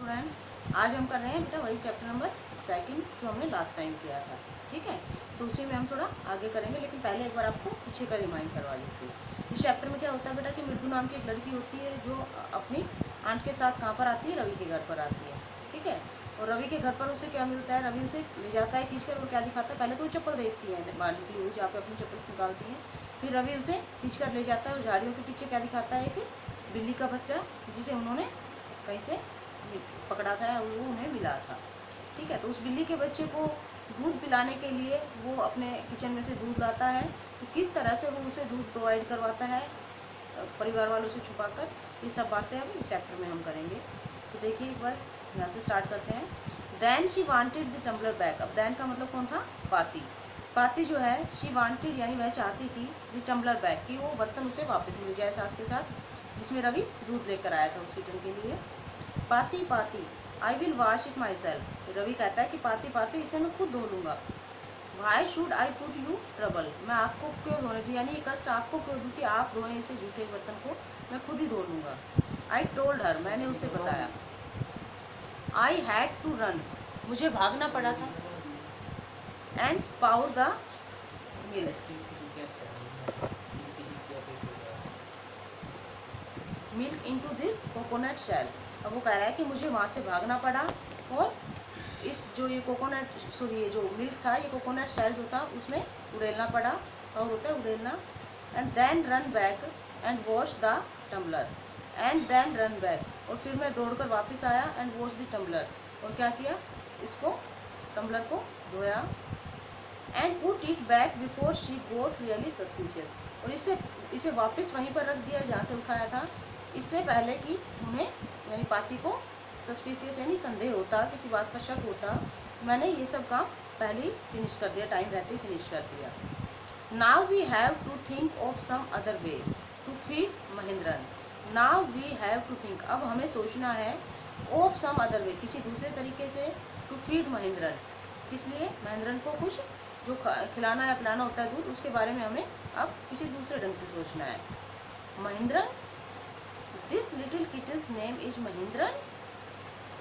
Students, आज हम कर रहे हैं बेटा वही चैप्टर नंबर सेकंड जो हमने लास्ट टाइम किया था। ठीक है, तो उसी में हम थोड़ा आगे करेंगे, लेकिन पहले एक बार आपको पीछे का रिमाइंड करवा देती हूँ। इस चैप्टर में क्या होता है बेटा कि मृदु नाम की एक लड़की होती है जो अपनी आंट के साथ कहाँ पर आती है, रवि के घर पर आती है। ठीक है, और रवि के घर पर उसे क्या मिलता है, रवि उसे ले जाता है खींच कर। वो क्या दिखाता है, पहले तो वो चप्पल देखती है बाहर निकली हुई जहाँ पे अपनी चप्पल निकालती है। फिर रवि उसे खींच कर ले जाता है और झाड़ियों के पीछे क्या दिखाता है, एक बिल्ली का बच्चा जिसे उन्होंने कहीं से पकड़ा था, वो उन्हें मिला था। ठीक है, तो उस बिल्ली के बच्चे को दूध पिलाने के लिए वो अपने किचन में से दूध लाता है। तो किस तरह से वो उसे दूध प्रोवाइड करवाता है परिवार वालों से छुपाकर, ये सब बातें अब इस चैप्टर में हम करेंगे। तो देखिए बस यहाँ से स्टार्ट करते हैं। Then she wanted the tumbler back. अब देन का मतलब कौन था, पाती। पाती जो है शी वांटेड यानी वह चाहती थी द टम्बलर बैक कि वो बर्तन उसे वापस मिल जाए साथ के साथ, जिसमें रवि दूध लेकर आया था उस किचन के लिए। पाती पाती I will wash it myself. Ravi कहता है कि पाती पाती इसे मैं खुद धो लूँगा। Why should I put you trouble. मैं आपको क्यों धोने दूँ, यानी ये कष्ट आपको क्यों दूँ कि आप धोएं इसे झूठे बर्तन को, मैं खुद ही धो लूँगा। आई टोल्ड हर, मैंने उसे बताया। आई हैड टू रन, मुझे भागना पड़ा था। And pour the milk into this coconut shell. अब वो कह रहा है कि मुझे वहाँ से भागना पड़ा और इस जो ये कोकोनट सॉरी ये जो मिल्क था, ये कोकोनट शेल जो था उसमें उड़ेलना पड़ा, और होता है उड़ेलना। And then run back and wash the tumbler. And then run back, और फिर मैं दौड़कर वापस आया एंड वॉश द टम्बलर, और क्या किया, इसको टम्बलर को धोया। And put it back before she got really suspicious, और इसे वापस वहीं पर रख दिया जहाँ से उठाया था, इससे पहले कि उन्हें यानी पाती को सस्पिशियस यानी संदेह होता, किसी बात का शक होता। मैंने ये सब काम पहले ही फिनिश कर दिया, टाइम रहते ही फिनिश कर दिया। Now we have to think of some other way to feed Mahendran. Now we have to think, अब हमें सोचना है, ऑफ सम अदर वे किसी दूसरे तरीके से, टू फीड महेंद्रन किस लिए, महेंद्रन को कुछ जो खिलाना या पिलाना होता है दूध, उसके बारे में हमें अब किसी दूसरे ढंग से सोचना है। Mahendran, this little kittens name is Mahendran.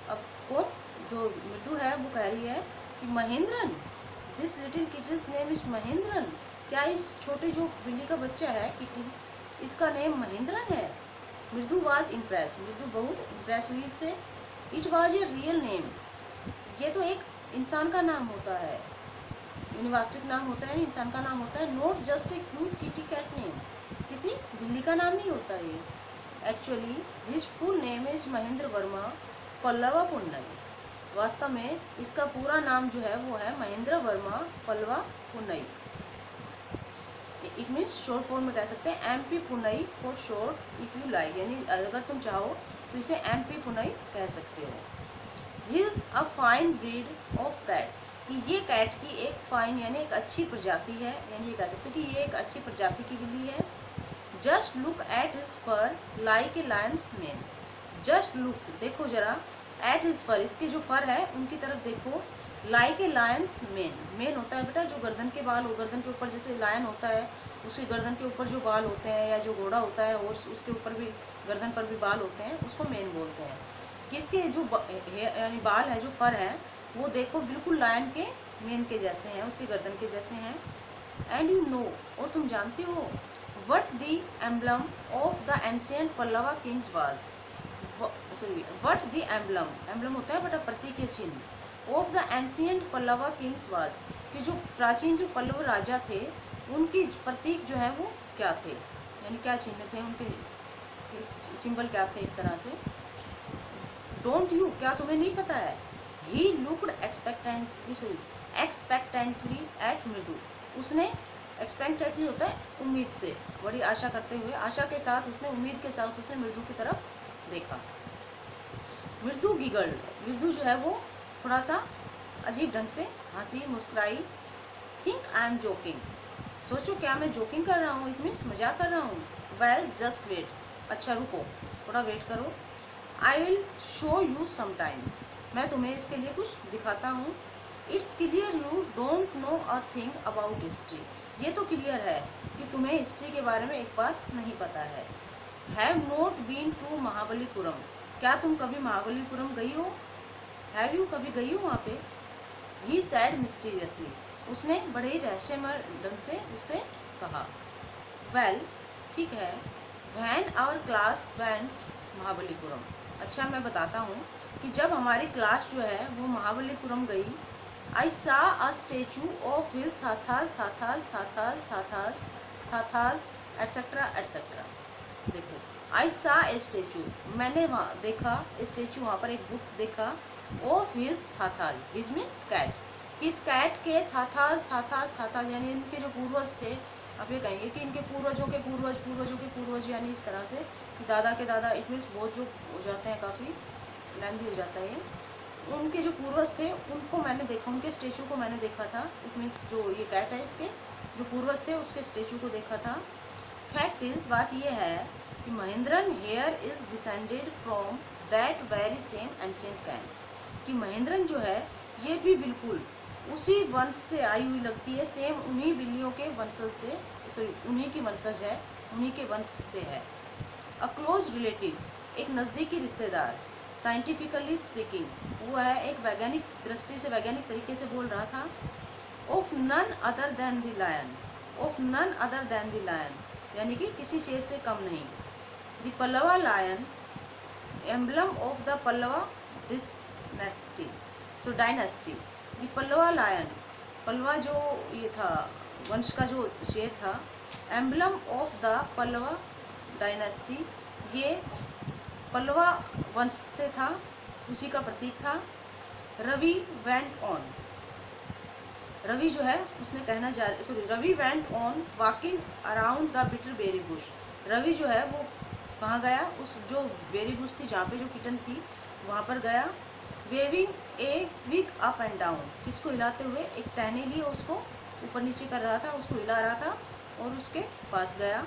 अब कौन, जो मृदु है वो कह रही है कि Mahendran, this little kittens name is Mahendran, क्या इस छोटे जो बिल्ली का बच्चा है किटन, इसका नेम महेंद्रन है। मृदु वाज इम्प्रेस, मृदु बहुत इम्प्रेस हुई इससे। It was a real name, ये तो एक इंसान का नाम होता है, यानी वास्तविक नाम होता है, इंसान का नाम होता है। Not just a cute kitty cat name, किसी बिल्ली का नाम नहीं होता ये। Actually his full name is Mahendra Varma Pallava Punnai. वास्तव में इसका पूरा नाम जो है वो है Mahendra Varma Pallava Punnai. It means short form में कह सकते हैं MP Punnai for short if you like, यानी अगर तुम चाहो तो इसे MP पुन्नई कह सकते हो। He is a fine breed of cat, कि ये कैट की एक फाइन यानी एक अच्छी प्रजाति है, यानी ये कह सकते हो कि ये एक अच्छी प्रजाति की बिल्ली है। Just look at his for like a Lions main. Just look, देखो जरा, एट हिज फर, इसके जो फर है उनकी तरफ देखो। Like a Lions main, main होता है बेटा जो गर्दन के बाल, गर्दन के ऊपर जैसे लायन होता है उसके गर्दन के ऊपर जो बाल होते हैं, या जो घोड़ा होता है और उसके ऊपर भी गर्दन पर भी बाल होते हैं, उसको मेन बोलते हैं। किसके जो यानी बाल है, जो फर है, वो देखो बिल्कुल लायन के मेन के जैसे हैं, उसके गर्दन के जैसे हैं। एंड यू नो, और तुम जानते हो, what the emblem of the ancient Pallava Kings was, sorry what the emblem, emblem होता है बेटा प्रतीक या चिन्ह, of the ancient Pallava Kings was, कि जो प्राचीन जो पल्लव राजा थे उनकी प्रतीक जो है वो क्या थे, यानी क्या चिन्ह थे उनके, सिंबल क्या थे एक तरह से। डोंट यू, क्या तुम्हें नहीं पता है। ही लुक्ड एक्सपेक्टेंटली एट मृदु, उसने एक्सपेक्टेंटली होता है उम्मीद से, बड़ी आशा करते हुए, आशा के साथ उसने, उम्मीद के साथ उसने मृदु की तरफ देखा। मृदु गिगल्ड, मृदु जो है वो थोड़ा सा अजीब ढंग से हंसी मुस्कुराई। थिंक आई एम जोकिंग, सोचो क्या मैं जोकिंग कर रहा हूँ, इट मीन्स मजाक कर रहा हूँ। वेल जस्ट वेट, अच्छा रुको, थोड़ा वेट करो। I will show you sometimes, मैं तुम्हें इसके लिए कुछ दिखाता हूँ। It's clear you don't know a thing about history, ये तो क्लियर है कि तुम्हें हिस्ट्री के बारे में एक बात नहीं पता है। Have not been to Mahabalipuram, क्या तुम कभी महाबलीपुरम गई हो? हैव यू कभी गई हो वहाँ पे? ही सैड मिस्टीरियसली, उसने बड़े ही रहस्यमय ढंग से उससे कहा। वेल, ठीक है, when our class went Mahabalipuram, अच्छा मैं बताता हूँ कि जब हमारी क्लास जो है वो महाबलीपुरम गई, I saw a statue of his थाथास थाथास थाथास थाथास थाथास एटसेट्रा एटसेट्रा। देखो, आई सा ए स्टेचू, मैंने वहाँ देखा स्टेचू, वहाँ पर एक बुत देखा, ऑफ हिज थाथास, हिज मीन्स कैट, किस कैट के थाथास थाथास थाथास यानी इनके जो पूर्वज थे, आप ये कहेंगे कि इनके पूर्वजों के पूर्वज पूर्वजों के पूर्वज, यानी इस तरह से कि दादा के दादा, इट मीन्स बहुत जो हो जाते हैं, काफ़ी लेंथी हो जाता है ये, उनके जो पूर्वज थे उनको मैंने देखा, उनके स्टेचू को मैंने देखा था। इट मीन्स जो ये कैट है इसके जो पूर्वज थे उसके स्टेचू को देखा था। फैक्ट इज, बात ये है कि Mahendran here is descended from that very same ancient cat, कि महेंद्रन जो है ये भी बिल्कुल उसी वंश से आई हुई लगती है, सेम उन्हीं बिल्लियों के वंशज से, सॉरी उन्हीं की वंशज है, उन्हीं के वंश से है। अ क्लोज रिलेटिव, एक नज़दीकी रिश्तेदार, साइंटिफिकली स्पीकिंग, वो है एक वैज्ञानिक दृष्टि से, वैज्ञानिक तरीके से बोल रहा था, of none other than the lion, of none other than the lion, यानी कि किसी शेर से कम नहीं। The Pallava lion, emblem of the Pallava dynasty, so dynasty, the Pallava lion, Pallava जो ये था वंश का जो शेर था, emblem of the Pallava dynasty, ये पल्लवा वंश से था, उसी का प्रतीक था। रवि वेंट ऑन, रवि जो है उसने कहना जा, sorry Ravi went on walking around the bitter berry bush, Ravi जो है वो कहाँ गया, उस जो बेरी बुश थी जहाँ पे जो किटन थी वहाँ पर गया। Waving a wick up and down, किसको हिलाते हुए, एक टहनी लिए उसको ऊपर नीचे कर रहा था, उसको हिला रहा था और उसके पास गया,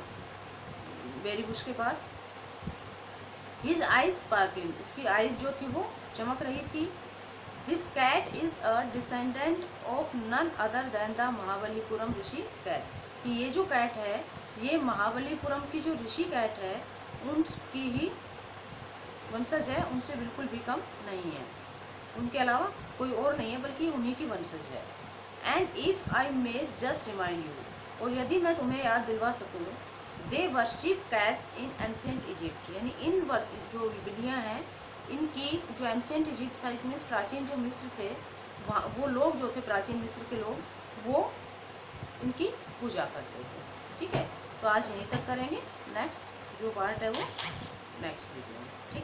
बेरी बुश के पास। हिज आइज स्पार्कलिंग, उसकी आइज जो थी वो चमक रही थी। This cat is a descendant of none other than the Mahabalipuram rishi cat, कि ये जो कैट है ये महाबलीपुरम की जो ऋषि कैट है उनकी ही वंशज है, उनसे बिल्कुल भी कम नहीं है, उनके अलावा कोई और नहीं है बल्कि उन्हीं की वंशज है। And if I may just remind you, और यदि मैं तुम्हें याद दिलवा सकूँ, they worship cats in ancient Egypt, यानी इन जो बिल्लियाँ हैं इनकी जो एंशिएंट इजिप्ट था, इट मीन्स प्राचीन जो मिस्र थे, वहाँ वो लोग जो थे प्राचीन मिस्र के लोग, वो इनकी पूजा करते थे। ठीक है, तो आज यहीं तक करेंगे, नेक्स्ट जो पार्ट है वो नेक्स्ट वीडियो में। ठीक है।